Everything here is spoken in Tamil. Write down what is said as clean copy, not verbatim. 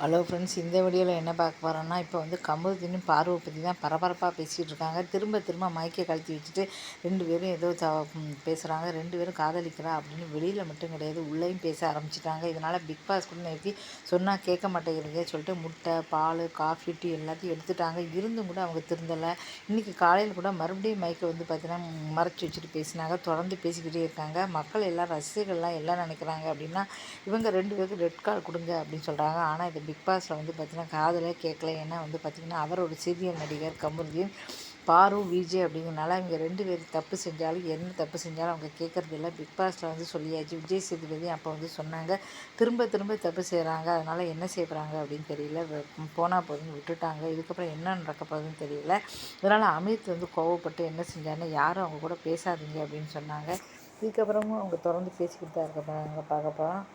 ஹலோ ஃப்ரெண்ட்ஸ், இந்த வீடியோவில் என்ன பார்க்க போகிறோன்னா, இப்போ வந்து கமருதீனும் பார்வை பற்றி தான் பரபரப்பாக பேசிகிட்டு இருக்காங்க. திரும்ப திரும்ப மைக்கை கழட்டி வச்சுட்டு 2 பேரும் ஏதோ பேசுகிறாங்க. 2 பேரும் காதலிக்கிறா அப்படின்னு வெளியில் மட்டும் கிடையாது, உள்ளேயும் பேச ஆரம்பிச்சிட்டாங்க. இதனால் பிக் பாஸ் கூட நேற்று சொன்னால் கேட்க மாட்டேங்கிறீங்க சொல்லிட்டு முட்டை, பால், காஃபி, டீ எல்லாத்தையும் எடுத்துட்டாங்க. இருந்தும் கூட அவங்க திருந்தலை. இன்றைக்கி காலையில் கூட மறுபடியும் மைக்கை வந்து பார்த்தீங்கன்னா மறைச்சி வச்சுட்டு பேசினாங்க. தொடர்ந்து பேசிக்கிட்டே இருக்காங்க. மக்கள் எல்லாம், ரசிகர்கள்லாம் எல்லாம் நினைக்கிறாங்க அப்படின்னா, இவங்க 2 பேருக்கு ரெட் கார்டு கொடுங்க அப்படின்னு சொல்கிறாங்க. ஆனால் இது பிக் பாஸில் வந்து பார்த்திங்கன்னா காதலே கேட்கல. ஏன்னா வந்து பார்த்திங்கன்னா அவர் ஒரு சீரியல் நடிகர் கமருதீன், பாரு, விஜய் அப்படிங்கிறனால இவங்க 2 பேர் தப்பு செஞ்சாலும் என்ன தப்பு செஞ்சாலும் அவங்க கேட்குறது இல்லை. பிக் பாஸில் வந்து சொல்லியாச்சு. விஜய் சேதுபதி அப்போ வந்து சொன்னாங்க, திரும்ப திரும்ப தப்பு செய்கிறாங்க, அதனால் என்ன செய்ய போகிறாங்க அப்படின்னு தெரியல, போனால் போதுன்னு விட்டுட்டாங்க. இதுக்கப்புறம் என்ன நடக்க போகுதுன்னு தெரியல. அதனால் அமித் வந்து கோவப்பட்டு என்ன செஞ்சாருன்னா, யாரும் அவங்க கூட பேசாதீங்க அப்படின்னு சொன்னாங்க. இதுக்கப்புறமும் அவங்க தொடர்ந்து பேசிக்கிட்டு தான் இருக்க போகிறாங்க. பார்க்க போகிறோம்.